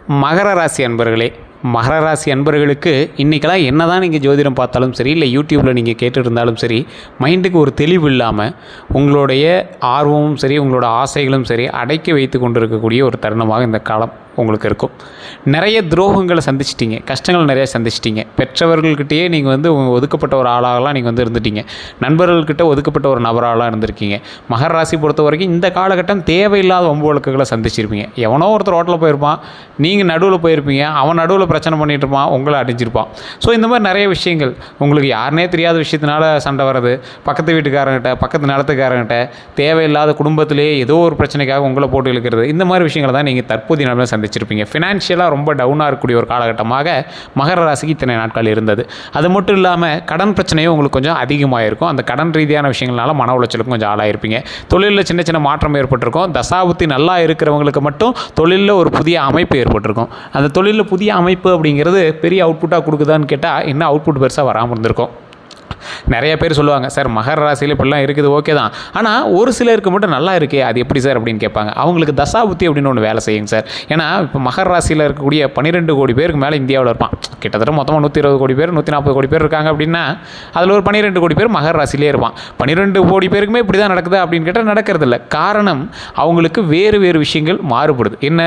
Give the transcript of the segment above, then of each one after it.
மகர ராசி அன்பர்களே, மகர ராசி அன்பர்களுக்கு இன்றைக்கெல்லாம் என்ன தான் நீங்கள் ஜோதிடம் பார்த்தாலும் சரி, இல்லை யூடியூப்பில் நீங்கள் கேட்டுட்டு இருந்தாலும் சரி, மைண்டுக்கு ஒரு தெளிவு இல்லாமல் உங்களுடைய ஆர்வமும் சரி, உங்களோட ஆசைகளும் சரி அடக்கி வைத்து கொண்டு இருக்கக்கூடிய ஒரு தருணமாக இந்த காலம் உங்களுக்கு இருக்கும். நிறைய துரோகங்களை சந்திச்சிட்டிங்க, கஷ்டங்கள் நிறையா சந்திச்சிட்டிங்க. பெற்றவர்கள்கிட்டயே நீங்கள் ஒதுக்கப்பட்ட ஒரு ஆளாகலாம் நீங்கள் இருந்துட்டீங்க. நண்பர்கள்கிட்ட ஒதுக்கப்பட்ட ஒரு நபராகலாம் இருந்திருக்கீங்க. மகர ராசி பொறுத்த வரைக்கும் இந்த காலகட்டம் தேவையில்லாத வம்பு வழக்குகளை சந்திச்சிருப்பீங்க. எவனோ ஒருத்தர் ரோட்டில் போயிருப்பான், நீங்கள் நடுவில் போயிருப்பீங்க, அவன் நடுவில் பிரச்சனை பண்ணிகிட்டு இருப்பான், உங்களை அடிஞ்சிருப்பான். ஸோ இந்த மாதிரி நிறைய விஷயங்கள், உங்களுக்கு யாருனே தெரியாத விஷயத்தினால சண்டை வர்றது, பக்கத்து வீட்டுக்காரங்கிட்ட, பக்கத்து நிலத்துக்காரங்கிட்ட, தேவையில்லாத குடும்பத்திலே ஏதோ ஒரு பிரச்சனைக்காக உங்களை போட்டு இழுக்கிறது, இந்த மாதிரி விஷயங்களை தான் நீங்கள் தற்போதைய நாளில் சந்திச்சிருப்பீங்க. ஃபினான்ஷியலாக ரொம்ப டவுனாக இருக்கக்கூடிய ஒரு காலகட்டமாக மகர ராசிக்கு இத்தனை நாட்கள் இருந்தது. அது மட்டும் இல்லாமல் கடன் பிரச்சனையும் உங்களுக்கு கொஞ்சம் அதிகமாக இருக்கும். அந்த கடன் ரீதியான விஷயங்களால மன உளைச்சலுக்கும் கொஞ்சம் ஆளாயிருப்பீங்க. தொழிலில் சின்ன சின்ன மாற்றம் ஏற்பட்டிருக்கும். தசாபுத்தி நல்லா இருக்கிறவங்களுக்கு மட்டும் தொழிலில் ஒரு புதிய அமைப்பு ஏற்பட்டிருக்கும். அந்த தொழிலில் புதிய அமைப்பு அப்படிங்கிறது பெரிய அவுட்புட்டாக கொடுக்குதான்னு கேட்டால் இன்னும் அவுட்புட் பெருசாக வராமல் இருந்திருக்கும். நிறைய பேர் சொல்லுவாங்க, சார் மகர ராசியில் இப்படிலாம் இருக்குது, ஓகே தான், ஆனால் ஒரு சிலருக்கு மட்டும் நல்லா இருக்கே, அது எப்படி சார் அப்படின்னு கேட்பாங்க. அவங்களுக்கு தசாபுத்தி அப்படின்னு ஒன்று வேலை செய்யுங்க சார். ஏன்னா இப்போ மகர ராசியில் இருக்கக்கூடிய 12 கோடி பேருக்கு மேலே இந்தியாவில் இருப்பான். கிட்டத்தட்ட மொத்தமாக 120 கோடி பேர் 140 கோடி பேர் இருக்காங்க அப்படின்னா அதில் ஒரு 12 கோடி பேர் மகர ராசியிலே இருப்பான். 12 கோடி பேருக்குமே இப்படி தான் நடக்குது அப்படின்னு கேட்டால் நடக்கிறதில்ல. காரணம், அவங்களுக்கு வேறு வேறு விஷயங்கள் மாறுபடுது. என்ன,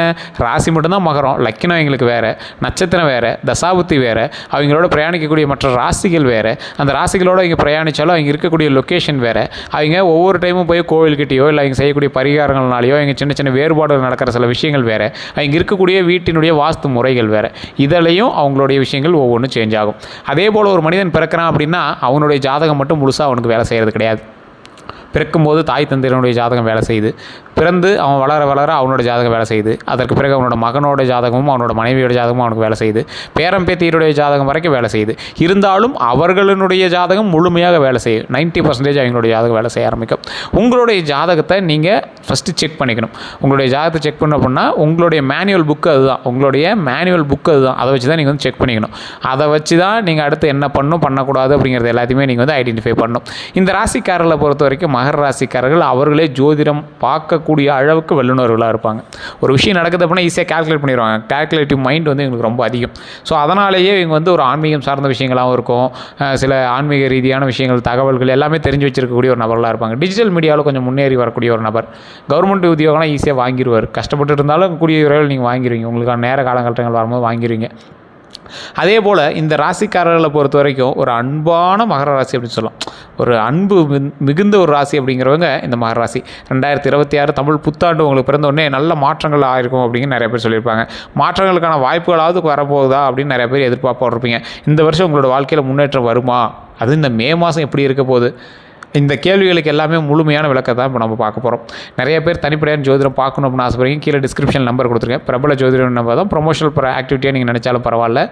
ராசி மட்டும்தான் மகரம், லக்கினம் அவங்களுக்கு வேறு, நட்சத்திரம் வேறு, தசாபுத்தி வேறு, அவங்களோட பிரயாணிக்கக்கூடிய மற்ற ராசிகள் வேறு, அந்த ராசிகளோட அவங்க பிரயாணித்தாலும் அவங்க இருக்கக்கூடிய லொக்கேஷன் வேறு. அவங்க ஒவ்வொரு டைமும் போய் கோவில்கிட்டையோ இல்லை அவங்க செய்யக்கூடிய பரிகாரங்கள்னாலேயோ அவங்க சின்ன சின்ன வேறுபாடுகள் நடக்கிற சில விஷயங்கள் வேறு, அவங்க இருக்கக்கூடிய வீட்டினுடைய வாஸ்து முறைகள் வேறு. இதிலையும் அவங்களுடைய விஷயங்கள் ஒவ்வொன்றும் சேஞ்ச் ஆகும். அதே போல் ஒரு மனிதன் பிறக்கிறான் அப்படின்னா அவனுடைய ஜாதகம் மட்டும் முழுசாக அவனுக்கு வேலை செய்கிறது கிடையாது. பிறக்கும்போது தாய் தந்தையனுடைய ஜாதகம் வேலை செய்யுது, பிறந்து அவன் வளர வளர அவனோட ஜாதகம் வேலை செய்யுது, அதற்கு பிறகு அவனோட மகனோட ஜாதகமும் அவனோட மனைவியோட ஜாதகமும் அவனுக்கு வேலை செய்யுது, பேரம்பேத்தியருடைய ஜாதகம் வரைக்கும் வேலை செய்யுது. இருந்தாலும் அவர்களுடைய ஜாதகம் முழுமையாக வேலை செய்யும். 90% அவங்களுடைய ஜாதகம் வேலை செய்ய ஆரம்பிக்கும். உங்களுடைய ஜாதகத்தை நீங்கள் ஃபஸ்ட்டு செக் பண்ணிக்கணும். உங்களுடைய ஜாதகத்தை செக் பண்ண அப்படின்னா உங்களுடைய மேனுவல் புக்கு அதுதான், உங்களுடைய மேனுவல் புக்கு அதுதான். அதை வச்சு தான் நீங்கள் செக் பண்ணிக்கணும். அதை வச்சு தான் நீங்கள் அடுத்து என்ன பண்ணணும் பண்ணக்கூடாது அப்படிங்கிறது எல்லாத்தையுமே நீங்கள் ஐடென்டிஃபை பண்ணணும். இந்த ராசிக்காரர்களை பொறுத்த வரைக்கும் மகர ராசிக்காரர்கள் அவர்களே ஜோதிடம் பார்க்கக்கூடிய அளவுக்கு வல்லுநர்களாக இருப்பாங்க. ஒரு விஷயம் நடக்குது அப்படின்னா ஈஸியாக கால்குலேட் பண்ணிடுவாங்க. கால்குலேட்டிவ் மைண்ட் எங்களுக்கு ரொம்ப அதிகம். ஸோ அதனாலேயே இவங்க ஒரு ஆன்மீகம் சார்ந்த விஷயங்களாகவும் இருக்கும், சில ஆன்மீக ரீதியான விஷயங்கள், தகவல்கள் எல்லாமே தெரிஞ்சு வச்சிருக்கக்கூடிய ஒரு நபர்களாக இருப்பாங்க. டிஜிட்டல் மீடியாவில் கொஞ்சம் முன்னேறி வரக்கூடிய ஒரு நபர். கவர்மெண்ட் உத்தியோகம்லாம் ஈஸியாக வாங்கிடுவார். கஷ்டப்பட்டு இருந்தாலும் கூடிய விரைவில் நீங்கள் வாங்கிடுவீங்க. உங்களுக்கான நேர காலகட்டங்கள் வரும்போது வாங்கிடுவீங்க. அதே போல் இந்த ராசிக்காரர்களை பொறுத்த வரைக்கும் ஒரு அன்பான மகர ராசி அப்படின்னு சொல்லலாம். ஒரு அன்பு மிகுந்த ஒரு ராசி அப்படிங்கிறவங்க இந்த மகர ராசி. 2026 தமிழ் புத்தாண்டு உங்களுக்கு பிறந்த உடனே நல்ல மாற்றங்கள் ஆயிருக்கும் அப்படின்னு நிறைய பேர் சொல்லியிருப்பாங்க. மாற்றங்களுக்கான வாய்ப்புகளாவது வரப்போகுதா அப்படின்னு நிறைய பேர் எதிர்பார்ப்போம் இருப்பீங்க. இந்த வருஷம் உங்களோட வாழ்க்கையில் முன்னேற்றம் வருமா, அது இந்த மே மாதம் எப்படி இருக்க போகுது, இந்த கேள்விகளுக்கு எல்லாமே முழுமையான விளக்கத்தை தான் இப்போ நம்ம பார்க்க போகிறோம். நிறைய பேர் தனிப்படையான ஜோதிடம் பார்க்கணும் அப்படின்னு ஆசைப்படுறீங்க. கீழே டிஸ்கிரிப்ஷன் நம்பர் கொடுத்துருக்கேன். பிரபல ஜோதிடம் நம்பர் தான். ப்ரொமோஷனல் ஆக்டிவிட்டியாக நீங்கள் நினச்சாலும் பரவாயில்ல.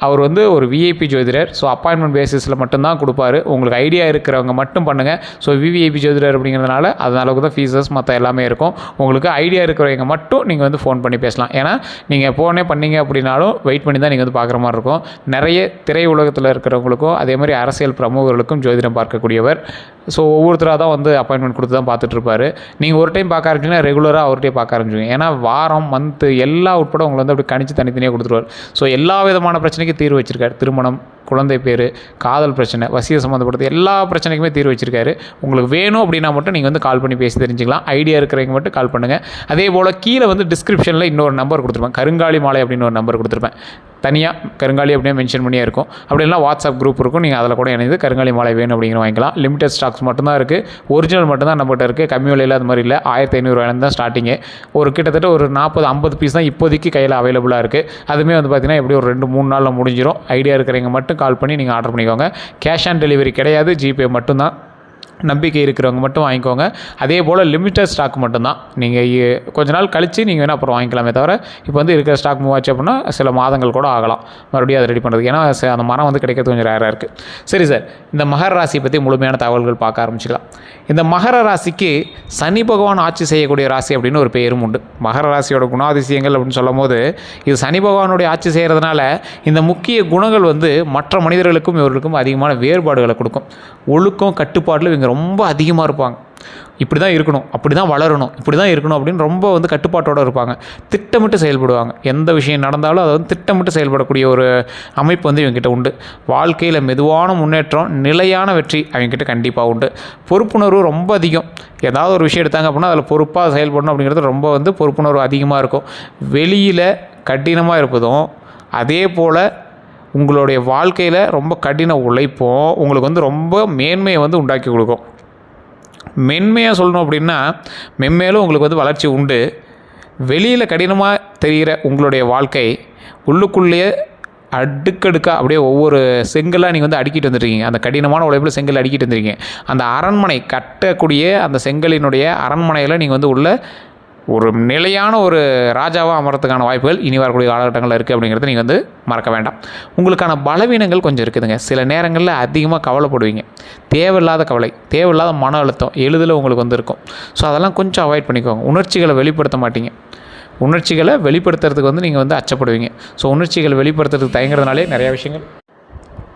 அவர் ஒரு விஐபி ஜோதிடர். ஸோ அப்பாயின்மெண்ட் பேசிஸில் மட்டும்தான் கொடுப்பாரு. உங்களுக்கு ஐடியா இருக்கிறவங்க மட்டும் பண்ணுங்கள். ஸோ விவிஐபி ஜோதிடர் அப்படிங்கிறதுனால அதனால தான் ஃபீஸஸ் மற்ற எல்லாமே இருக்கும். உங்களுக்கு ஐடியா இருக்கிறவங்க மட்டும் நீங்கள் ஃபோன் பண்ணி பேசலாம். ஏன்னா நீங்கள் ஃபோனே பண்ணிங்க அப்படின்னாலும் வெயிட் பண்ணி தான் நீங்கள் பார்க்குற மாதிரி இருக்கும். நிறைய திரை உலகத்தில் இருக்கிறவங்களுக்கும் அதே மாதிரி அரசியல் பிரமுகர்களுக்கும் ஜோதிடம் பார்க்கக்கூடியவர். ஸோ ஒவ்வொருத்தராக தான் அப்பாயின்மெண்ட் கொடுத்து தான் பார்த்துட்ருப்பார். நீங்கள் ஒரு டைம் பார்க்க ஆரம்பிச்சிங்கன்னா ரெகுலராக அவர்கிட்டே பார்க்க ஆரம்பிச்சுங்க. ஏன்னா வாரம் மந்த்து எல்லா உட்பட உங்களை அப்படி கணிச்சு தனித்தனியாக கொடுத்துருவார். ஸோ எல்லா விதமான பிரச்சனைக்கும் தீர்வு வச்சிருக்காரு. திருமணம், குழந்தை பேர், காதல் பிரச்சனை, வசிய சம்மந்தப்படுத்த எல்லா பிரச்சனைக்குமே தீர்வு வச்சிருக்காரு. உங்களுக்கு வேணும் அப்படின்னா மட்டும் நீங்கள் கால் பண்ணி பேசி தெரிஞ்சுக்கலாம். ஐடியா இருக்கிறவங்க மட்டும் கால் பண்ணுங்கள். அதே போல் கீழே டிஸ்கிரிப்ஷனில் இன்னொரு நம்பர் கொடுத்துருப்பேன், கருங்காலி மாலை அப்படின்னு ஒரு நம்பர் கொடுத்துருப்பேன். தனியாக கருங்காலி அப்படியே மென்ஷன் பண்ணியே இருக்கும். அப்படின்னா வாட்ஸ்அப் குரூப் இருக்கும், நீங்கள் அதில் கூட இணைந்து கருங்காலி மாலை வேணும் அப்படிங்கிற வாங்கிக்கலாம். லிமிடெட் ஸ்டாக்ஸ் மட்டும்தான் இருக்குது. ஒரிஜினல் மட்டும்தான் நம்மகிட்ட இருக்குது. கம்மி விலையில் அது மாதிரி இல்லை. 1500 தான் ஸ்டார்டிங்கு. கிட்டத்தட்ட ஒரு 40-50 பீஸ் தான் இப்போதைக்கு கையில் அவைலபிளாக இருக்குது. அதுவுமே பார்த்தீங்கன்னா எப்படி ஒரு 2-3 நாளில் முடிஞ்சிடும். ஐடியா இருக்கிறவங்க மட்டும் கால் பண்ணி நீங்கள் ஆர்டர் பண்ணிக்கோங்க. கேஷ் ஆன் டெலிவரி கிடையாது, ஜிபே மட்டும்தான். நம்பிக்கை இருக்கிறவங்க மட்டும் வாங்கிக்கோங்க. அதே போல் லிமிட்டட் ஸ்டாக் மட்டும்தான். நீங்கள் கொஞ்ச நாள் கழித்து நீங்கள் வேணால் அப்புறம் வாங்கிக்கலாமே தவிர இப்போ இருக்கிற ஸ்டாக் மூவ் ஆச்சு அப்படின்னா சில மாதங்கள் கூட ஆகலாம் மறுபடியும் அதை ரெடி பண்ணுறது. ஏன்னா அந்த மரம் கிடைக்கிறது கொஞ்சம் ரேராக இருக்குது. சரி சார், இந்த மகர ராசியை பற்றி முழுமையான தகவல்கள் பார்க்க ஆரம்பிச்சிக்கலாம். இந்த மகர ராசிக்கு சனி பகவான் ஆட்சி செய்யக்கூடிய ராசி அப்படின்னு ஒரு பெயரும் உண்டு. மகர ராசியோட குணாதிசயங்கள் அப்படின்னு சொல்லும் போது இது சனி பகவானுடைய ஆட்சி செய்கிறதுனால இந்த முக்கிய குணங்கள் மற்ற மனிதர்களுக்கும் இவர்களுக்கும் அதிகமான வேறுபாடுகளை கொடுக்கும். ஒழுக்கம், கட்டுப்பாட்டில் இவங்க ரொம்ப அதிகமாக இருப்பாங்க. இப்படி தான் இருக்கணும், அப்படி தான் வளரணும், இப்படி தான் இருக்கணும் அப்படின்னு ரொம்ப வந்து கட்டுப்பாட்டோடு இருப்பாங்க. திட்டமிட்டு செயல்படுவாங்க. எந்த விஷயம் நடந்தாலும் அதை வந்து திட்டமிட்டு செயல்படக்கூடிய ஒரு அமைப்பு வந்து இவங்ககிட்ட உண்டு. வாழ்க்கையில் மெதுவான முன்னேற்றம், நிலையான வெற்றி அவங்ககிட்ட கண்டிப்பாக உண்டு. பொறுப்புணர்வு ரொம்ப அதிகம். ஏதாவது ஒரு விஷயம் எடுத்தாங்க அப்படின்னா அதில் பொறுப்பாக செயல்படணும் அப்படிங்கிறது ரொம்ப வந்து பொறுப்புணர்வு அதிகமாக இருக்கும். வெளியில் கடினமாக இருப்பதும் அதே போல் உங்களுடைய வாழ்க்கையில் ரொம்ப கடின உழைப்பும் உங்களுக்கு வந்து ரொம்ப மேன்மையை வந்து உண்டாக்கி கொடுக்கும். மென்மையாக சொல்லணும் அப்படின்னா மென்மேலும் உங்களுக்கு வந்து வளர்ச்சி உண்டு. வெளியில் கடினமாக தெரிகிற உங்களுடைய வாழ்க்கை உள்ளுக்குள்ளேயே அடுக்கடுக்காக அப்படியே ஒவ்வொரு செங்கலாக நீங்கள் வந்து அடுக்கிட்டு வந்துருக்கீங்க. அந்த கடினமான உழைப்பில் செங்கல் அடுக்கிட்டு வந்துருக்கீங்க. அந்த அரண்மனை கட்டக்கூடிய அந்த செங்கலினுடைய அரண்மனையில் நீங்கள் வந்து உள்ள ஒரு நிலையான ஒரு ராஜாவாக அமரத்துக்கான வாய்ப்புகள் இனி வரக்கூடிய காலகட்டங்களில் இருக்குது அப்படிங்கிறத நீங்கள் வந்து மறக்க வேண்டாம். உங்களுக்கான பலவீனங்கள் கொஞ்சம் இருக்குதுங்க. சில நேரங்களில் அதிகமாக கவலைப்படுவீங்க. தேவையில்லாத கவலை, தேவையில்லாத மன அழுத்தம் எளிதில் உங்களுக்கு வந்து இருக்கும். ஸோ அதெல்லாம் கொஞ்சம் அவாய்ட் பண்ணிக்கோங்க. உணர்ச்சிகளை வெளிப்படுத்த மாட்டீங்க. உணர்ச்சிகளை வெளிப்படுத்துறதுக்கு வந்து நீங்கள் வந்து அச்சப்படுவீங்க. ஸோ உணர்ச்சிகளை வெளிப்படுத்துறதுக்கு தயங்குறதுனாலே நிறையா விஷயங்கள்,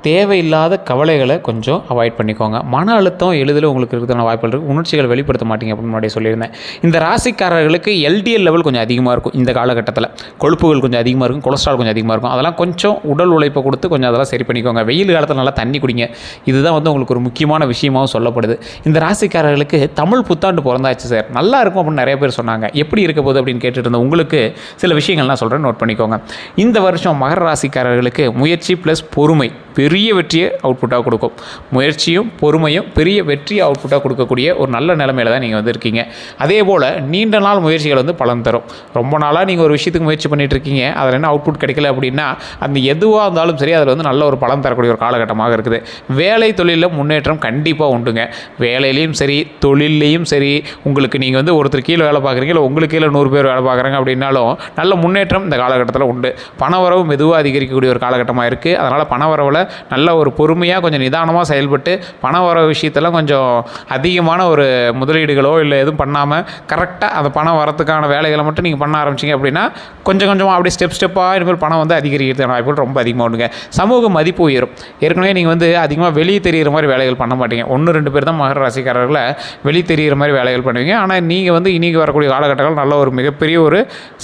தேவையில்லாத கவலைகளை கொஞ்சம் அவாய்ட் பண்ணிக்கோங்க. மன அழுத்தம் எளிதில் உங்களுக்கு இருக்கிற வாய்ப்புகள் இருக்குது. உணர்ச்சிகளை வெளிப்படுத்த மாட்டீங்க அப்படின்னு முன்னாடி சொல்லியிருந்தேன். இந்த ராசிக்காரர்களுக்கு LDL லெவல் கொஞ்சம் அதிகமாக இருக்கும். இந்த காலகட்டத்தில் கொழுப்புகள் கொஞ்சம் அதிகமாக இருக்கும், கொலஸ்ட்ரால் கொஞ்சம் அதிகமாக இருக்கும். அதெல்லாம் கொஞ்சம் உடல் உழைப்பை கொடுத்து கொஞ்சம் அதெல்லாம் சரி பண்ணிக்கோங்க. வெயில் காலத்தில் நல்லா தண்ணி குடிங்க. இதுதான் வந்து உங்களுக்கு ஒரு முக்கியமான விஷயமாகவும் சொல்லப்படுது. இந்த ராசிக்காரர்களுக்கு தமிழ் புத்தாண்டு பிறந்தாச்சு சார், நல்லா இருக்கும் அப்படின்னு நிறைய பேர் சொன்னாங்க. எப்படி இருக்க போகுது அப்படின்னு கேட்டுட்டு இருந்த உங்களுக்கு சில விஷயங்கள்லாம் சொல்கிறேன், நோட் பண்ணிக்கோங்க. இந்த வருஷம் மகர ராசிக்காரர்களுக்கு முயற்சி ப்ளஸ் பொறுமை பெரிய வெற்றியை அவுட்புட்டாக கொடுக்கும். முயற்சியும் பொறுமையும் பெரிய வெற்றியை அவுட்புட்டாக கொடுக்கக்கூடிய ஒரு நல்ல நிலைமையில் தான் நீங்கள் வந்து இருக்கீங்க. அதே போல் நீண்ட நாள் முயற்சிகள் வந்து பலன் தரும். ரொம்ப நாளாக நீங்கள் ஒரு விஷயத்துக்கு முயற்சி பண்ணிகிட்டு இருக்கீங்க, அதில் என்ன அவுட்புட் கிடைக்கல அப்படின்னா அந்த எதுவாக இருந்தாலும் சரி அதில் வந்து நல்ல ஒரு பலன் தரக்கூடிய ஒரு காலகட்டமாக இருக்குது. வேலை தொழிலில் முன்னேற்றம் கண்டிப்பாக உண்டுங்க. வேலையிலையும் சரி தொழிலையும் சரி, உங்களுக்கு நீங்கள் வந்து ஒருத்தர் கீழே வேலை பார்க்குறீங்க, இல்லை உங்களுக்கு கீழே 100 பேர் வேலை பார்க்குறாங்க அப்படின்னாலும் நல்ல முன்னேற்றம் இந்த காலகட்டத்தில் உண்டு. பணவரவு மெதுவாக அதிகரிக்கக்கூடிய ஒரு காலகட்டமாக இருக்குது. அதனால் பணவரவில் நல்ல ஒரு பொறுமையாக கொஞ்சம் நிதானமாக செயல்பட்டு பண வர விஷயத்தெல்லாம் கொஞ்சம் அதிகமான ஒரு முதலீடுகளோ இல்லை எதுவும் பண்ணாமல் கரெக்டாக அந்த பணம் வரத்துக்கான வேலைகளை மட்டும் நீங்கள் பண்ண ஆரம்பிச்சிங்க அப்படின்னா கொஞ்சம் கொஞ்சமாக அப்படியே ஸ்டெப்பாக இனிமேல் பணம் வந்து அதிகரிக்கிறதுக்கான வாய்ப்புகள் ரொம்ப அதிகமாக உண்டுங்க. சமூக மதிப்பு உயரும். ஏற்கனவே நீங்கள் வந்து அதிகமாக வெளியே தெரிகிற மாதிரி வேலைகள் பண்ண மாட்டீங்க. 1-2 பேர் தான் மகர ராசிக்காரர்களை வெளியே தெரிகிற மாதிரி வேலைகள் பண்ணுவீங்க. ஆனால் நீங்கள் வந்து இன்றைக்கி வரக்கூடிய காலகட்டங்கள் நல்ல ஒரு மிகப்பெரிய ஒரு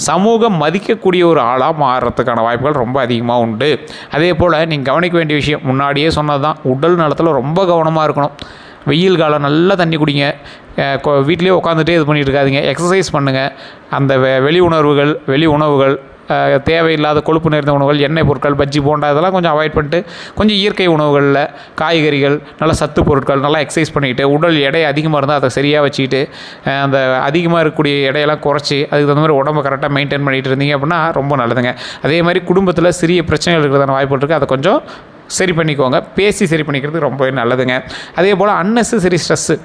சமூகம் மதிக்கக்கூடிய ஒரு ஆளாக மாறுறதுக்கான வாய்ப்புகள் ரொம்ப அதிகமாக உண்டு. அதே போல் நீங்கள் கவனிக்க வேண்டிய விஷயம் முன்னாடியே சொன்னது தான், உடல் நலத்தில் ரொம்ப கவனமாக இருக்கணும். வெயில் காலம் நல்லா தண்ணி குடிங்க. வீட்டிலே உட்காந்துட்டே இது பண்ணிட்டு இருக்காதீங்க. எக்ஸசைஸ் பண்ணுங்கள். அந்த வெளி உணவுகள் தேவையில்லாத கொழுப்பு நிறைந்த உணவுகள், எண்ணெய் பொருட்கள், பஜ்ஜி போண்டா இதெல்லாம் கொஞ்சம் அவாய்ட் பண்ணிட்டு கொஞ்சம் இயற்கை உணவுகளில் காய்கறிகள், நல்ல சத்து பொருட்கள், நல்லா எக்ஸசைஸ் பண்ணிக்கிட்டு உடல் எடை அதிகமாக இருந்தால் அதை சரியாக வச்சுக்கிட்டு அந்த அதிகமாக இருக்கக்கூடிய எடையெல்லாம் குறைச்சி அதுக்கு தகுந்த மாதிரி உடம்பை கரெக்டாக மெயின்டைன் பண்ணிகிட்டு இருந்தீங்க அப்படின்னா ரொம்ப நல்லதுங்க. அதே மாதிரி குடும்பத்தில் சிறிய பிரச்சனைகள் இருக்கிறதான வாய்ப்பு இருக்குது. அதை கொஞ்சம் சரி பண்ணிக்கோங்க. பேசி சரி பண்ணிக்கிறது ரொம்பவே நல்லதுங்க. அதே போல் அன்னெசரி ஸ்ட்ரெஸ்ஸு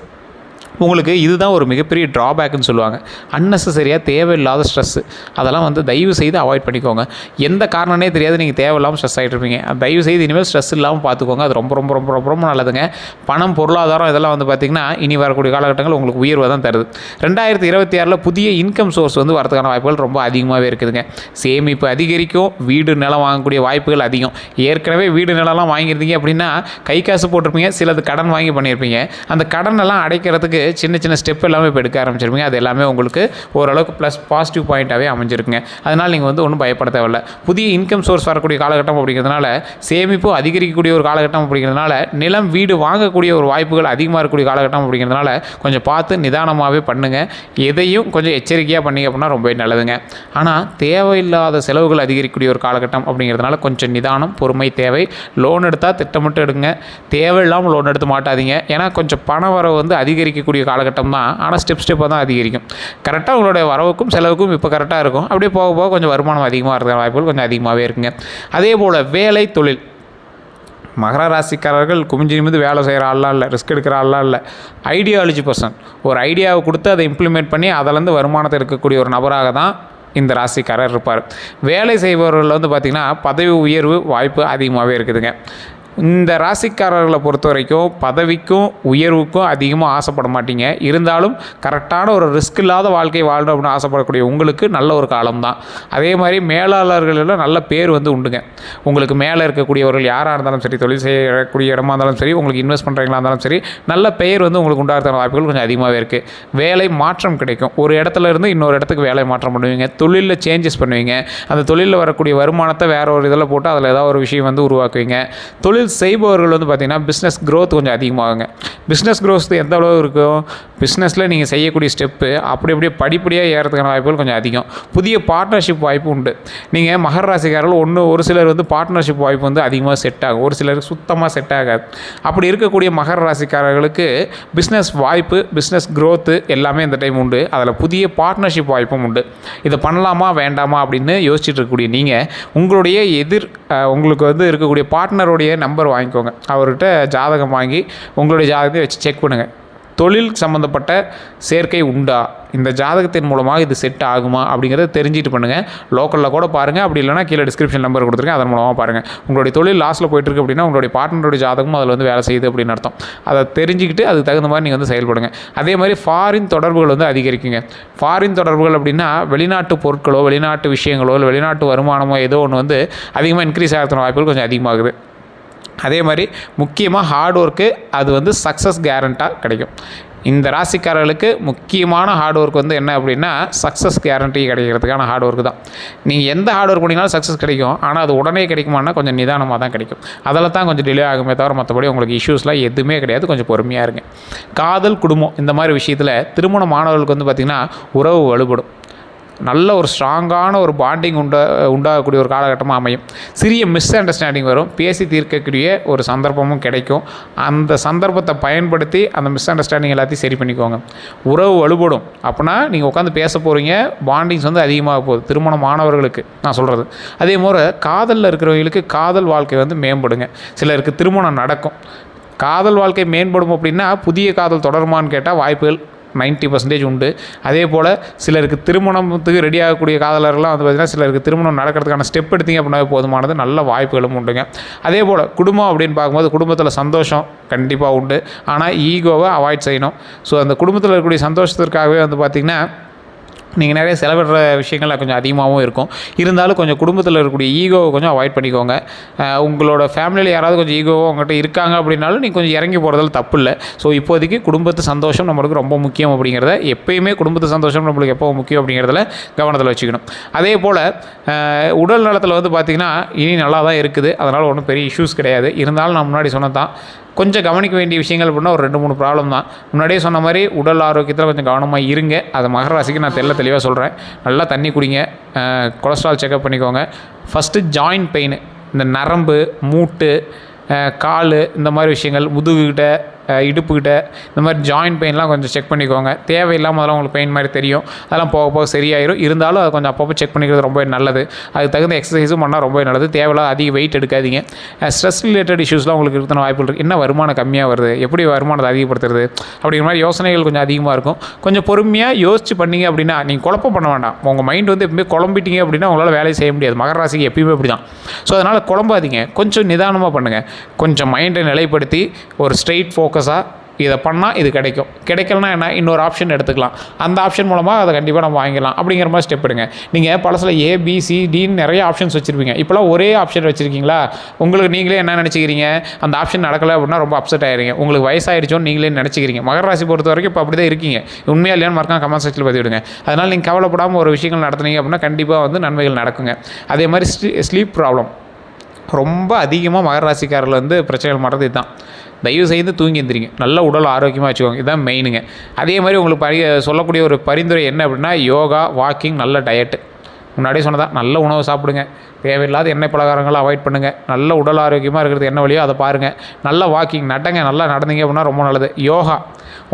உங்களுக்கு இதுதான் ஒரு மிகப்பெரிய ட்ராபேக்குன்னு சொல்லுவாங்க. அன்னெசரியாக தேவையில்லாத ஸ்ட்ரெஸ்ஸு அதெல்லாம் வந்து தயவு செய்து அவாய்ட் பண்ணிக்கோங்க. எந்த காரணமே தெரியாது நீங்கள் தேவையில்லாமல் ஸ்ட்ரெஸ் ஆகிட்டு இருப்பீங்க. தயவு செய்து இனிமேல் ஸ்ட்ரெஸ் இல்லாமல் பார்த்துக்கோங்க. அது ரொம்ப ரொம்ப ரொம்ப ரொம்ப ரொம்ப நல்லதுங்க. பணம், பொருளாதாரம் இதெல்லாம் வந்து பார்த்திங்கன்னா இனி வரக்கூடிய காலகட்டங்கள் உங்களுக்கு உயர்வை தான் தருது. 2026 புதிய இன்கம் சோர்ஸ் வந்து வரதுக்கான வாய்ப்புகள் ரொம்ப அதிகமாகவே இருக்குதுங்க. சேமிப்பு அதிகரிக்கும். வீடு நிலம் வாங்கக்கூடிய வாய்ப்புகள் அதிகம். ஏற்கனவே வீடு நிலம்லாம் வாங்கியிருந்தீங்க அப்படின்னா கை காசு போட்டிருப்பீங்க, சிலது கடன் வாங்கி பண்ணியிருப்பீங்க. அந்த கடனெல்லாம் அடைக்கிறதுக்கு சின்ன சின்ன ஸ்டெப் எல்லாமே இப்போ எடுக்க ஆரம்பிச்சிருப்பீங்க. அது எல்லாமே உங்களுக்கு ஓரளவுக்கு ப்ளஸ் பாசிட்டிவ் பாயிண்ட்டாகவே அமைஞ்சிருக்குங்க. அதனால் நீங்கள் வந்து ஒன்றும் பயப்பட தேவையில்லை. புதிய இன்கம் சோர்ஸ் வரக்கூடிய காலகட்டம் அப்படிங்கிறதுனால, சேமிப்பு அதிகரிக்கக்கூடிய ஒரு காலகட்டம் அப்படிங்கிறதுனால, நிலம் வீடு வாங்கக்கூடிய ஒரு வாய்ப்புகள் அதிகமாக இருக்கக்கூடிய காலகட்டம் அப்படிங்கிறதுனால கொஞ்சம் பார்த்து நிதானமாகவே பண்ணுங்கள். எதையும் கொஞ்சம் எச்சரிக்கையாக பண்ணிங்க அப்படின்னா ரொம்பவே நல்லதுங்க. ஆனால் தேவையில்லாத செலவுகள் அதிகரிக்கக்கூடிய ஒரு காலகட்டம் அப்படிங்கிறதுனால கொஞ்சம் நிதானம், பொறுமை தேவை. லோன் எடுத்தால் திட்டமிட்டு எடுங்க. தேவையில்லாமல் லோன் எடுத்து மாட்டாதீங்க. ஏன்னா கொஞ்சம் பண வரவு வந்து அதிகரிக்கக்கூடிய காலகட்டம் தான். ஆனால் ஸ்டெப்பாக தான் அதிகரிக்கும். கரெக்டாக உங்களுடைய வரவுக்கும் செலவுக்கும் இப்போ கரெக்டாக இருக்கும். அப்படியே போக போக கொஞ்சம் வருமானம் அதிகமாக இருக்கிற வாய்ப்புகள் கொஞ்சம் அதிகமாகவே இருக்குங்க. அதே போல் வேலை தொழில், மகர ராசிக்காரர்கள் குமிஞ்சி நிமிந்து வேலை செய்கிற ஆள்லாம் இல்லை, ரிஸ்க் எடுக்கிற ஆள்லாம் இல்லை. Ideology person. ஒரு ஐடியாவை கொடுத்து அதை இம்ப்ளிமெண்ட் பண்ணி அதிலேருந்து வருமானத்தை எடுக்கக்கூடிய ஒரு நபராக தான் இந்த ராசிக்காரர் இருப்பார். வேலை செய்பவர்கள் வந்து பார்த்திங்கன்னா பதவி உயர்வு வாய்ப்பு அதிகமாகவே இருக்குதுங்க. இந்த ராசிக்காரர்களை பொறுத்த வரைக்கும் பதவிக்கும் உயர்வுக்கும் அதிகமாக ஆசைப்பட மாட்டீங்க. இருந்தாலும் கரெக்டான ஒரு ரிஸ்க் இல்லாத வாழ்க்கை வாழணும் அப்படின்னு ஆசைப்படக்கூடிய உங்களுக்கு நல்ல ஒரு காலம் தான். அதே மாதிரி மேலாளர்களெல்லாம் நல்ல பேர் வந்து உண்டுங்க. உங்களுக்கு மேலே இருக்கக்கூடியவர்கள் யாராக இருந்தாலும் சரி, தொழில் செய்யக்கூடிய இடமா இருந்தாலும் சரி, உங்களுக்கு இன்வெஸ்ட் பண்ணுறீங்களா இருந்தாலும் சரி, நல்ல பெயர் வந்து உங்களுக்கு உண்டாகிறதுக்கான வாய்ப்புகள் கொஞ்சம் அதிகமாகவே இருக்குது. வேலை மாற்றம் கிடைக்கும். ஒரு இடத்துல இருந்து இன்னொரு இடத்துக்கு வேலை மாற்றம் பண்ணுவீங்க. தொழிலில் சேஞ்சஸ் பண்ணுவீங்க. அந்த தொழிலில் வரக்கூடிய வருமானத்தை வேறு ஒரு இதில் போட்டு அதில் ஏதாவது ஒரு விஷயம் வந்து உருவாக்குவீங்க. தொழில் செய்பவர்கள் வந்து பார்த்திங்கன்னா பிஸ்னஸ் க்ரோத் கொஞ்சம் அதிகமாகுங்க. பிஸ்னஸ் க்ரோத் எந்த அளவு இருக்கும்? பிஸ்னஸில் நீங்கள் செய்யக்கூடிய ஸ்டெப்பு அப்படியே படிப்படியாக ஏறதுக்கான வாய்ப்புகள் கொஞ்சம் அதிகம். புதிய பார்ட்னர்ஷிப் வாய்ப்பு உண்டு. நீங்கள் மகர ராசிக்காரர்கள் ஒரு சிலர் வந்து பார்ட்னர்ஷிப் வாய்ப்பு வந்து அதிகமாக செட் ஆகும், ஒரு சிலருக்கு சுத்தமாக செட் ஆகாது. அப்படி இருக்கக்கூடிய மகர ராசிக்காரர்களுக்கு பிஸ்னஸ் வாய்ப்பு, பிஸ்னஸ் க்ரோத்து எல்லாமே இந்த டைம் உண்டு. அதில் புதிய பார்ட்னர்ஷிப் வாய்ப்பும் உண்டு. இதை பண்ணலாமா வேண்டாமா அப்படின்னு யோசிச்சுட்டு இருக்கக்கூடிய நீங்கள் உங்களுடைய உங்களுக்கு வந்து இருக்கக்கூடிய பார்ட்னருடைய நம்பர் வாங்கிக்கோங்க. அவர்கிட்ட ஜாதகம் வாங்கி உங்களுடைய ஜாதகத்தை வச்சு செக் பண்ணுங்கள். தொழில் சம்மந்தப்பட்ட சேர்க்கை உண்டா, இந்த ஜாதகத்தின் மூலமாக இது செட் ஆகுமா அப்படிங்கிறத தெரிஞ்சுட்டு பண்ணுங்கள். லோக்கலில் கூட பாருங்கள். அப்படி இல்லைனா கீழே டிஸ்கிரிப்ஷன் நம்பர் கொடுத்துருக்கேன், அதன் மூலமாக பாருங்கள். உங்களுடைய தொழில் லாஸில் போயிட்டுருக்கு அப்படின்னா உங்களுடைய பார்ட்னருடைய ஜாதகமும் அதில் வந்து வேலை செய்யுது அப்படின்னு அர்த்தம். அதை தெரிஞ்சுக்கிட்டு அதுக்கு தகுந்த மாதிரி நீங்கள் வந்து செயல்படுங்க. அதே மாதிரி ஃபாரின் தொடர்புகள் வந்து அதிகரிக்குங்க. ஃபாரின் தொடர்புகள் அப்படின்னா வெளிநாட்டு பொருட்களோ, வெளிநாட்டு விஷயங்களோ, இல்லை வெளிநாட்டு வருமானமோ ஏதோ ஒன்று வந்து அதிகமாக இன்க்ரீஸ் ஆகிறதுன வாய்ப்புகள் கொஞ்சம் அதிகமாகுது. அதே மாதிரி முக்கியமாக ஹார்ட் ஒர்க்கு அது வந்து சக்ஸஸ் கேரண்டாக கிடைக்கும். இந்த ராசிக்காரர்களுக்கு முக்கியமான ஹார்ட் ஒர்க் வந்து என்ன அப்படின்னா சக்ஸஸ் கேரண்டி கிடைக்கிறதுக்கான ஹார்ட் ஒர்க் தான். நீங்கள் எந்த ஹார்ட் ஒர்க் பண்ணிங்கனாலும் சக்ஸஸ் கிடைக்கும். ஆனால் அது உடனே கிடைக்குமானா கொஞ்சம் நிதானமாக தான் கிடைக்கும். அதில் தான் கொஞ்சம் டிலே ஆகுமே தவிர மற்றபடி உங்களுக்கு இஷ்யூஸ்லாம் எதுவுமே கிடையாது. கொஞ்சம் பொறுமையாக இருங்க. காதல், குடும்பம் இந்த மாதிரி விஷயத்தில் திருமணமானவர்களுக்கு வந்து பார்த்திங்கன்னா உறவு வலுப்படும். நல்ல ஒரு ஸ்ட்ராங்கான ஒரு பாண்டிங் உண்டாகக்கூடிய ஒரு காலகட்டமாக அமையும். சிறிய மிஸ் அண்டர்ஸ்டாண்டிங் வரும், பேசி தீர்க்கக்கூடிய ஒரு சந்தர்ப்பமும் கிடைக்கும். அந்த சந்தர்ப்பத்தை பயன்படுத்தி அந்த மிஸ் அண்டர்ஸ்டாண்டிங் எல்லாத்தையும் சரி பண்ணிக்கோங்க. உறவு வலுப்படும். அப்படின்னா நீங்கள் உட்காந்து பேச போகிறீங்க, பாண்டிங்ஸ் வந்து அதிகமாக போகுது திருமணமானவர்களுக்கு நான் சொல்கிறது. அதே மாதிரி காதலில் இருக்கிறவங்களுக்கு காதல் வாழ்க்கை வந்து மேம்படுங்க. சிலருக்கு திருமணம் நடக்கும். காதல் வாழ்க்கை மேம்படும் அப்படின்னா புதிய காதல் தொடருமான்னு கேட்டால் வாய்ப்புகள் 90% உண்டு. அதே போல் சிலருக்கு திருமணத்துக்கு ரெடி ஆகக்கூடிய காதலர்கள்லாம் வந்து பார்த்திங்கன்னா சிலருக்கு திருமணம் நடக்கிறதுக்கான ஸ்டெப் எடுத்தீங்க அப்படின்னா போதுமானது, நல்ல வாய்ப்புகளும் உண்டுங்க. அதே போல் குடும்பம் அப்படின்னு பார்க்கும்போது குடும்பத்தில் சந்தோஷம் கண்டிப்பாக உண்டு. ஆனால் ஈகோவை அவாய்ட் செய்யணும். ஸோ அந்த குடும்பத்தில் இருக்கக்கூடிய சந்தோஷத்திற்காகவே வந்து பார்த்திங்கன்னா நீங்கள் நிறைய செலவிடுற விஷயங்கள் கொஞ்சம் அதிகமாகவும் இருக்கும். இருந்தாலும் கொஞ்சம் குடும்பத்தில் இருக்கக்கூடிய ஈகோவை கொஞ்சம் அவாய்ட் பண்ணிக்கோங்க. உங்களோட ஃபேமிலியில் யாராவது கொஞ்சம் ஈகோவோ உங்கள்கிட்ட இருக்காங்க அப்படின்னாலும் நீங்கள் கொஞ்சம் இறங்கி போகிறதால தப்பு இல்லை. ஸோ இப்போதைக்கு குடும்பத்து சந்தோஷம் நம்மளுக்கு ரொம்ப முக்கியம் அப்படிங்கிறத, எப்பயுமே குடும்பத்து சந்தோஷம் நம்மளுக்கு எப்போ முக்கியம் அப்படிங்கிறதுல கவனத்தில் வச்சுக்கணும். அதே போல் உடல் நலத்தில் வந்து பார்த்திங்கன்னா இனி நல்லா தான் இருக்குது. அதனால் ஒன்றும் பெரிய இஷ்யூஸ் கிடையாது. இருந்தாலும் நான் முன்னாடி சொன்னது தான், கொஞ்சம் கவனிக்க வேண்டிய விஷயங்கள் அப்படின்னா ஒரு 2-3 ப்ராப்ளம் தான். முன்னாடியே சொன்ன மாதிரி உடல் ஆரோக்கியத்தில் கொஞ்சம் கவனமாக இருங்க. அதை மகர ராசிக்கு நான் தெளிவாக சொல்கிறேன். நல்லா தண்ணி குடிங்க, கொலஸ்ட்ரால் செக்அப் பண்ணிக்கோங்க. ஃபஸ்ட்டு ஜாயின்ட் பெயின், இந்த நரம்பு, மூட்டு, கால் இந்த மாதிரி விஷயங்கள், முதுகுகிட்ட, இடுப்புக்கிட்ட இந்த மாதிரி ஜாயின்ட் பெயின்லாம் கொஞ்சம் செக் பண்ணிக்கோங்க. தேவையில்லாமல் அதெல்லாம் உங்களுக்கு பெயின் மாதிரி தெரியும், அதெல்லாம் போக போக சரியாயிரும். இருந்தாலும் அதை கொஞ்சம் அப்பப்போ செக் பண்ணிக்கிறது ரொம்ப நல்லது. அதுக்கு தகுந்த எக்ஸசைஸும் பண்ணால் ரொம்ப நல்லது. தேவையில்லாத அதிக வெயிட் எடுக்காதீங்க. ஸ்ட்ரெஸ் ரிலேட்டட் இஷ்யூஸ்லாம் உங்களுக்கு இருக்கிற வாய்ப்புகள் இருக்குது. என்ன வருமானம் கம்மியாக வருது, எப்படி வருமானத்தை அதிகப்படுத்துறது அப்படிங்கிற மாதிரி யோசனைகள் கொஞ்சம் அதிகமாக இருக்கும். கொஞ்சம் பொறுமையாக யோசிச்சு பண்ணிங்க அப்படின்னா நீங்கள் குழப்பம் பண்ண வேண்டாம். உங்கள் மைண்ட் வந்து எப்பவுமே குழம்பிட்டீங்க அப்படின்னா உங்களால் வேலையை செய்ய முடியாது. மகர ராசிக்கு எப்பயுமே அப்படி தான். ஸோ அதனால் குழம்பாதீங்க, கொஞ்சம் நிதானமாக பண்ணுங்கள். கொஞ்சம் மைண்டை நிலைப்படுத்தி ஒரு ஸ்ட்ரெயிட் ஃபோக்கஸாக இதை பண்ணால் இது கிடைக்கும், கிடைக்கலனா என்ன இன்னொரு ஆப்ஷன் எடுத்துக்கலாம், அந்த ஆப்ஷன் மூலமாக அதை கண்டிப்பாக நம்ம வாங்கிக்கலாம் அப்படிங்கிற மாதிரி ஸ்டெப் எடுங்க. நீங்கள் பழசில் ABCDன்னு நிறைய ஆப்ஷன்ஸ் வச்சுருப்பீங்க. இப்போலாம் ஒரே ஆப்ஷன் வச்சுருக்கீங்களா? உங்களுக்கு நீங்களே என்ன நினச்சிக்கிறீங்க, அந்த ஆப்ஷன் நடக்கலை அப்படின்னா ரொம்ப அப்செட் ஆகிடுங்க. உங்களுக்கு வயசாகிடுச்சோன்னு நீங்களே நினச்சிக்கிறீங்க. மகர ராசி பொறுத்த வரைக்கும் இப்போ அப்படி தான் இருக்கீங்க. உண்மையாக இல்லையான்னு மறக்காம கமெண்ட் செக்ஷனில் பதிவிடுங்க. அதனால் நீங்கள் கவலைப்படாமல் ஒரு விஷயங்கள் நடத்துனீங்க அப்படின்னா கண்டிப்பாக வந்து நன்மைகள் நடக்குங்க. அதே மாதிரி ஸ்லீப் ப்ராப்ளம் ரொம்ப அதிகமாக மகர ராசிக்காரர்கள் வந்து பிரச்சனைகள் மாறது இதுதான். தயவு செய்து தூங்கி எந்திரிங்க, நல்ல உடல் ஆரோக்கியமாக வச்சுக்கோங்க. இதுதான் மெயினுங்க. அதே மாதிரி உங்களுக்கு சொல்லக்கூடிய ஒரு பரிந்துரை என்ன அப்படின்னா யோகா, வாக்கிங், நல்ல டயட்டு. முன்னாடியே சொன்னதான், நல்ல உணவு சாப்பிடுங்க, தேவையில்லாத எண்ணெய் பலகாரங்களை அவாய்ட் பண்ணுங்கள். நல்ல உடல் ஆரோக்கியமாக இருக்கிறது என்ன வழியோ அதை பாருங்கள். நல்ல வாக்கிங் நடங்க, நல்லா நடந்தீங்க அப்படின்னா ரொம்ப நல்லது. யோகா,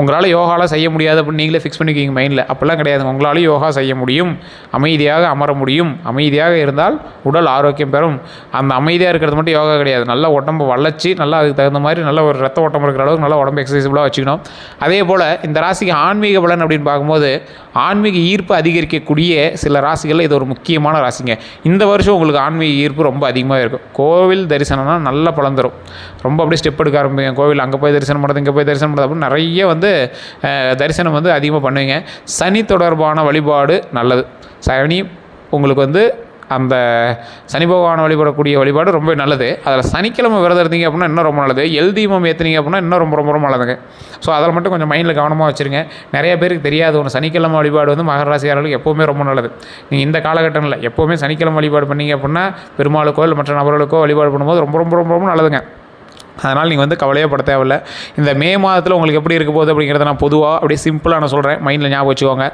உங்களால் யோகாலாம் செய்ய முடியாது அப்படின்னு நீங்களே ஃபிக்ஸ் பண்ணிக்கிங்க மைண்டில். அப்படிலாம் கிடையாதுங்க, உங்களால் யோகா செய்ய முடியும், அமைதியாக அமர முடியும். அமைதியாக இருந்தால் உடல் ஆரோக்கியம் பெறும். அந்த அமைதியாக இருக்கிறது மட்டும் யோகா கிடையாது, நல்ல உடம்பு வளர்ச்சி, நல்லா அதுக்கு தகுந்த மாதிரி நல்ல ஒரு ரத்த ஓட்டம் இருக்கிற அளவுக்கு நல்ல உடம்பு எக்ஸசைஸபிளாக வச்சுக்கணும். அதே போல் இந்த ராசிக்கு ஆன்மீக பலன் அப்படின்னு பார்க்கும்போது ஆன்மீக ஈர்ப்பு அதிகரிக்கக்கூடிய சில ராசிகளில் இது ஒரு ஒரு முக்கியமான ராசிங்க. இந்த வருஷம் உங்களுக்கு ஆன்மீக ஈர்ப்பு ரொம்ப அதிகமாக இருக்கும். கோவில் தரிசனம்னா நல்ல பலன் தரும். ரொம்ப அப்படியே ஸ்டெப் எடுக்க ஆரம்பிங்க. கோவில் அங்கே போய் தரிசனம் பண்ணுறது, இங்கே போய் தரிசனம் பண்ணுறது அப்படின்னு நிறைய வந்து தரிசனம் வந்து அதிகமாக பண்ணுவீங்க. சனி தொடர்பான வழிபாடு நல்லது. சனி உங்களுக்கு வந்து அந்த சனி பகவானை வழிபடக்கூடிய வழிபாடு ரொம்ப நல்லது. அதில் சனிக்கிழமை விரதம் இருந்தீங்க அப்படின்னா இன்னும் ரொம்ப நல்லது. தீபம் ஏற்றுனீங்க அப்படின்னா இன்னும் ரொம்ப ரொம்ப ரொம்ப நல்லதுங்க. ஸோ அதில் மட்டும் கொஞ்சம் மைண்டில் கவனமாக வச்சுருங்க. நிறைய பேருக்கு தெரியாது ஒன்று, சனிக்கிழமை வழிபாடு வந்து மகர ராசியாளர்களுக்கு எப்போவுமே ரொம்ப நல்லது. நீங்கள் இந்த காலகட்டத்தில் எப்போவுமே சனிக்கிழமை வழிபாடு பண்ணீங்க அப்படின்னா பெருமாளுக்கோ இல்லை மற்ற நபர்களுக்கோ வழிபாடு பண்ணும்போது ரொம்ப ரொம்ப ரொம்ப ரொம்ப நல்லதுங்க. அதனால் நீங்கள் வந்து கவலையே பட தேவையில்லை. இந்த மே மாதத்தில் உங்களுக்கு எப்படி இருக்க போகுது அப்படிங்கிறத நான் பொதுவாக அப்படியே சிம்பிளாக நான் சொல்கிறேன், மைண்டில் ஞாபகம் வச்சுக்கோங்க.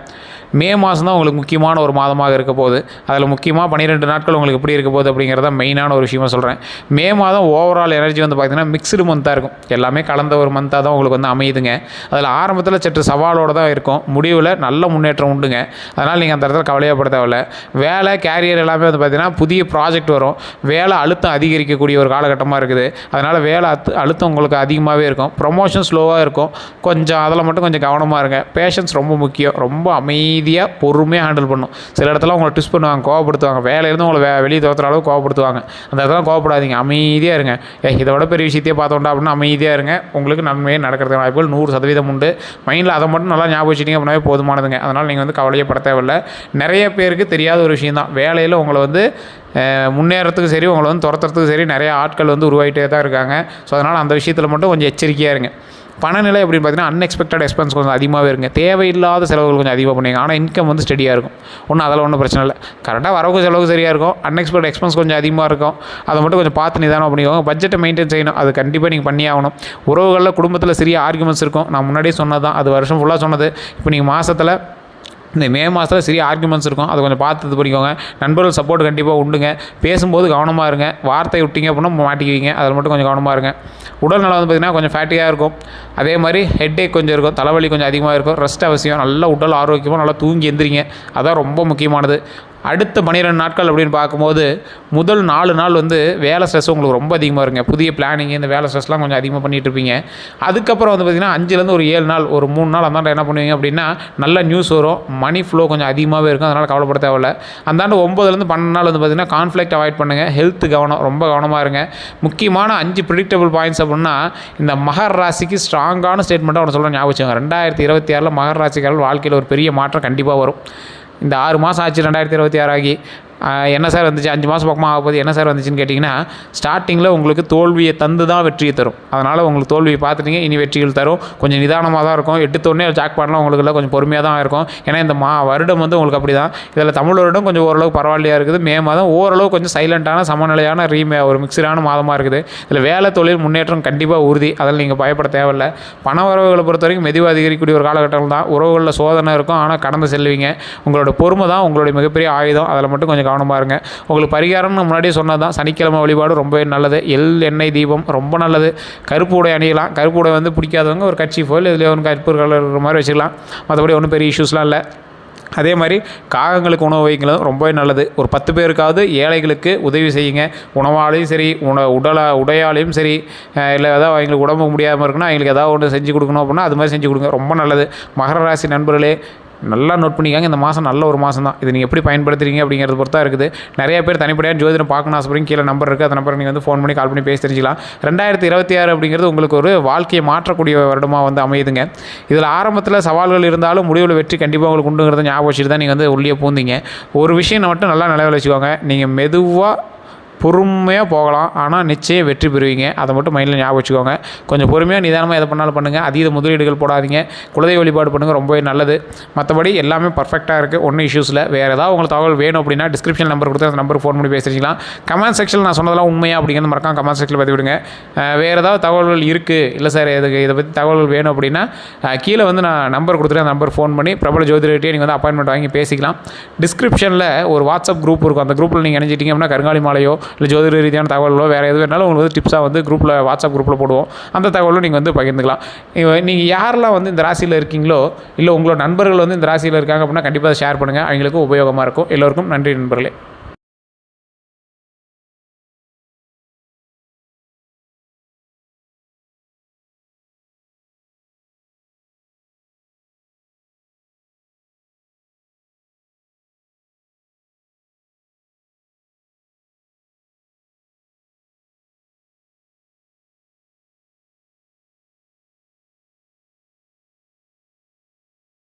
மே மாதம் தான் உங்களுக்கு முக்கியமான ஒரு மாதமாக இருக்க போகுது. அதில் முக்கியமாக 12 நாட்கள் உங்களுக்கு எப்படி இருக்க போகுது அப்படிங்கிறத மெயினான ஒரு விஷயமாக சொல்கிறேன். மே மாதம் ஓவரால் எனர்ஜி வந்து பார்த்திங்கன்னா மிக்ஸ்டு மந்த்தாக இருக்கும். எல்லாமே கலந்த ஒரு மந்தாக தான் உங்களுக்கு வந்து அமையுதுங்க. அதில் ஆரம்பத்தில் சற்று சவாலோடு தான் இருக்கும், முடிவில் நல்ல முன்னேற்றம் உண்டுங்க. அதனால் நீங்கள் அந்த இடத்துல கவலையே பட தேவையில்லை. வேலை கேரியர் எல்லாமே வந்து பார்த்திங்கன்னா புதிய ப்ராஜெக்ட் வரும். வேலை அழுத்தம் அதிகரிக்கக்கூடிய ஒரு காலகட்டமாக இருக்குது. அதனால் வேலை அழுத்தம் உங்களுக்கு அதிகமாகவே இருக்கும். ப்ரொமோஷன் ஸ்லோவாக இருக்கும். கொஞ்சம் அதில் மட்டும் கொஞ்சம் கவனமாக இருங்க. பேஷன்ஸ் ரொம்ப முக்கியம். ரொம்ப அமைதியாக பொறுமையாக ஹேண்டில் பண்ணணும். சில இடத்துல உங்களை ட்விஸ்ட் பண்ணுவாங்க, கோவப்படுத்துவாங்க. வேலையிலேருந்து உங்களை வெளியே தோற்றுற அளவுக்கு கோவப்படுத்துவாங்க. அந்த இடத்துல கோவப்படாதீங்க, அமைதியாக இருங்க. இதோட பெரிய விஷயத்தையே பார்த்தோம்டா அப்படின்னா அமைதியாக இருங்க. உங்களுக்கு நன்மையே நடக்கிறதுக்கு வாய்ப்புகள் 100% உண்டு. மைண்டில் அதை மட்டும் நல்லா ஞாபகம் வச்சுட்டிங்க அப்படின்னாவே போதுமானதுங்க. அதனால் நீங்கள் வந்து கவலையே பட தேவையில்லை. நிறைய பேருக்கு தெரியாத ஒரு விஷயம் தான், வேலையில் உங்களை வந்து முன்னேறத்துக்கு சரி, உங்களை வந்து துரத்துறதுக்கு சரி நிறைய ஆட்கள் வந்து உருவாகிட்டே தான் இருக்காங்க. ஸோ அதனால் அந்த விஷயத்தில் மட்டும் கொஞ்சம் எச்சரிக்கையாக இருங்க. பணநிலை அப்படின்னு பார்த்தீங்கன்னா அன்எக்ஸ்பெக்டட் எக்ஸ்பென்ஸ் கொஞ்சம் அதிகமாகவே இருங்க. தேவையில்லாத செலவுகள் கொஞ்சம் அதிகமாக பண்ணுவீங்க. ஆனால் இன்கம் வந்து ஸ்டெடியாக இருக்கும். அதில் ஒன்றும் பிரச்சனை இல்லை. கரெக்டாக வரவுக்கு செலவு சரியாக இருக்கும். அன்எக்ஸ்பெக்டட் எக்ஸ்பென்ஸ் கொஞ்சம் அதிகமாக இருக்கும். அதை மட்டும் கொஞ்சம் பார்த்து நிதானம் பண்ணிக்கோங்க. பட்ஜெட்டை மெயின்டைன் செய்யணும். அது கண்டிப்பாக நீங்கள் பண்ணி ஆகணும். உறவுகளில் குடும்பத்தில் சிறிய ஆர்குமெண்ட்ஸ் இருக்கும். நான் முன்னாடியே சொன்னது தான், அது வருஷம் ஃபுல்லாக சொன்னது. இப்போ நீங்கள் மாதத்தில் இந்த மே மாதத்தில் சிறிய ஆர்குமெண்ட்ஸ் இருக்கும். அதை கொஞ்சம் பார்த்து இது பண்ணிக்கோங்க. நண்பர்கள் சப்போர்ட் கண்டிப்பாக உண்டுங்க. பேசும்போது கவனமாக இருங்க. வார்த்தை விட்டிங்க அப்படின்னா மாட்டிக்குவீங்க. அதில் மட்டும் கொஞ்சம் கவனமாக இருங்க. உடல் நலம் வந்து பார்த்திங்கன்னா கொஞ்சம் ஃபேட்டியாக இருக்கும். அதே மாதிரி ஹெட்டேக் கொஞ்சம் இருக்கும். தலைவலி கொஞ்சம் அதிகமாக இருக்கும். ரெஸ்ட் அவசியம். நல்லா உடல் ஆரோக்கியமாக நல்லா தூங்கி எந்திரிங்க. அதான் ரொம்ப முக்கியமானது. அடுத்த 12 நாட்கள் அப்படின்னு பார்க்கும்போது முதல் 4 நாள் வந்து வேலை ஸ்ட்ரெஸ் உங்களுக்கு ரொம்ப அதிகமாக இருங்க. புதிய பிளானிங், இந்த வேலை ஸ்ட்ரெஸ்லாம் கொஞ்சம் அதிகமாக பண்ணிகிட்டு இருப்பீங்க. அதுக்கப்புறம் வந்து பார்த்திங்கன்னா 5லேருந்து ஒரு 7 நாள், ஒரு 3 நாள் அந்தாண்ட என்ன பண்ணுவீங்க அப்படின்னா நல்ல நியூஸ் வரும். மணி ஃப்ளோ கொஞ்சம் அதிகமாகவே இருக்கும். அதனால் கவலைப்பட தேவையில்லை. அந்தாண்டு 9லேருந்து 12 நாள் வந்து பார்த்திங்கன்னா கான்ஃப்ளிக்ட் அவாய்ட் பண்ணுங்கள். ஹெல்த் கவனம், ரொம்ப கவனமாக இருங்க. முக்கியமான 5 ப்ரிடிக்டபிள் பாயிண்ட்ஸ் அப்படின்னா இந்த மகர ராசிக்கு ஸ்ட்ராங்கான ஸ்டேட்மெண்ட்டாக ஒன்று சொல்கிறேன், ஞாபகம் வச்சுக்கோங்க. 2026 மகர ராசிக்காரர்கள் வாழ்க்கையில் ஒரு பெரிய மாற்றம் கண்டிப்பாக வரும். இந்த 6 மாதம் ஆச்சு 2026 ஆகி. என்ன சார் வந்துச்சு, 5 மாதம் பக்கமாக ஆக போகுது, என்ன சார் வந்துச்சுன்னு கேட்டிங்கன்னா, ஸ்டார்டிங்கில் உங்களுக்கு தோல்வியை தந்து தான் வெற்றியை தரும். அதனால் உங்களுக்கு தோல்வியை பார்த்துட்டிங்க, இனி வெற்றிகள் தரும். கொஞ்சம் நிதானமாக தான் இருக்கும். எடுத்தோடனே ஜாக் பண்ணலாம் உங்களுக்கு இல்லை, கொஞ்சம் பொறுமையாக தான் இருக்கும். ஏன்னா இந்த வருடம் வந்து உங்களுக்கு அப்படி தான். இதில் தமிழ் வருடம் கொஞ்சம் ஓரளவுக்கு பரவாயில்லையாக இருக்குது. மே மாதம் ஓரளவு கொஞ்சம் சைலண்ட்டான சமநிலையான ஒரு மிக்சடான மாதமாக இருக்குது. இதில் வேலை தொழில் முன்னேற்றம் கண்டிப்பாக உறுதி. அதில் நீங்கள் பயப்பட தேவையில்லை. பண வரவுகளை பொறுத்த வரைக்கும் மெதுவாக அதிகரிக்கக்கூடிய ஒரு காலகட்டம் தான். உறவுகளில் சோதனை இருக்கும், ஆனால் கடந்து செல்வீங்க. உங்களோட பொறுமை தான் உங்களுடைய மிகப்பெரிய ஆயுதம். அதில் மட்டும் கொஞ்சம் கவனமாக இருங்க. உங்களுக்கு பரிகாரம்னு முன்னாடியே சொன்னது தான், சனிக்கிழமை வழிபாடு ரொம்பவே நல்லது. எண்ணெய் தீபம் ரொம்ப நல்லது. கருப்பு உடை அணியலாம். கருப்பு உடை வந்து பிடிக்காதவங்க ஒரு கட்சி ஃபோல் இதில் ஒன்று கருப்பு கலர் மாதிரி வச்சுக்கலாம். மற்றபடி ஒன்றும் பெரிய இஷ்யூஸ்லாம் இல்லை. அதே மாதிரி காகங்களுக்கு உணவு வைக்கலாம், ரொம்பவே நல்லது. ஒரு 10 பேருக்காவது ஏழைகளுக்கு உதவி செய்யுங்க. உணவாலையும் சரி, உடையாலையும் சரி, இல்லை ஏதாவது அவங்களுக்கு உடம்பு முடியாமல் இருக்குன்னா அவங்களுக்கு ஏதாவது ஒன்று செஞ்சு கொடுக்கணும் அப்படின்னா அது மாதிரி செஞ்சு கொடுங்க, ரொம்ப நல்லது. மகர ராசி நண்பர்களே நல்லா நோட் பண்ணிக்காங்க. இந்த மாதம் நல்ல ஒரு மாதம் தான். இது நீங்கள் எப்படி பயன்படுத்துறீங்க அப்படிங்கிறது பொறுத்தா இருக்குது. நிறைய பேர் தனிப்படையாக ஜோதிடம் பார்க்கணும் ஆசைப்படுறீங்க. கீழே நம்பர் இருக்குது, அந்த நம்பர் நீங்கள் வந்து ஃபோன் பண்ணி கால் பண்ணி பேசி தெரிஞ்சிக்கலாம். 2026 அப்படிங்கிறது உங்களுக்கு ஒரு வாழ்க்கையை மாற்றக்கூடிய வருடமாக வந்து அமையுதுங்க. இதில் ஆரம்பத்தில் சவால்கள் இருந்தாலும் முடிவில் வெற்றி கண்டிப்பாக உங்களுக்கு உண்டுங்கிறத ஞாபகம் வச்சுட்டு தான் நீங்கள் வந்து உள்ளே பூந்தீங்க. ஒரு விஷயம் மட்டும் நல்லா நிலவில் வச்சுக்கோங்க, நீங்கள் மெதுவாக பொறுமையாக போகலாம், ஆனால் நிச்சயம் வெற்றி பெறுவீங்க. அதை மட்டும் மைண்டில் ஞாபகம் வச்சுக்கோங்க. கொஞ்சம் பொறுமையாக நிதானமாக எதை பண்ணாலும் பண்ணுங்கள். அதீத முதலீடுகள் போடாதீங்க. குலதெய்வ வழிபாடு பண்ணுங்கள், ரொம்பவே நல்லது. மற்றபடி எல்லாமே பர்ஃபெக்டாக இருக்குது, ஒன்றும் இஷ்யூஸில். வேறு ஏதாவது உங்களுக்கு தகவல் வேணும் அப்படின்னா டிஸ்கிரிப்ஷன் நம்பர் கொடுத்து அந்த நம்பருக்கு ஃபோன் பண்ணி பேசிக்கலாம். கமெண்ட் செக்ஷனில் நான் சொன்னதெல்லாம் உண்மையாக அப்படிங்கிறது மறக்காம கமெண்ட் செக்ஷனில் பற்றி விடுங்க. வேறு ஏதாவது தகவல்கள் இருக்குது, இல்லை சார் இதை பற்றி தகவல்கள் வேணும் அப்படின்னா கீழே வந்து நான் நம்பர் கொடுத்துட்டு அந்த நம்பர் ஃபோன் பண்ணி பிரபல ஜோதிடர்கிட்டே நீங்கள் வந்து அப்பாயின்மெண்ட் வாங்கி பேசிக்கலாம். டிஸ்கிரிப்ஷனில் ஒரு வாட்ஸ்அப் குரூப் இருக்கும். அந்த குரூப்பில் நீங்கள் இணைஞ்சிட்டிங்க அப்படின்னா கருங்காலி மாலையோ இல்லை ஜோதிட ரீதியான தகவலோ வேறு எது வேணாலும் உங்களுக்கு வந்து டிப்ஸாக வந்து குரூப்பில் வாட்ஸ்அப் குரூப்பில் போடுவோம். அந்த தகவலும் நீங்கள் வந்து பகிர்ந்துக்கலாம். நீங்கள் யாரெல்லாம் வந்து இந்த ராசியில் இருக்கீங்களோ, இல்லை உங்களோட நண்பர்கள் வந்து இந்த ராசியில் இருக்காங்க அப்படின்னா கண்டிப்பாக ஷேர் பண்ணுங்கள். அவங்களுக்கு உபயோகமாக இருக்கும். எல்லோருக்கும் நன்றி நண்பர்களே.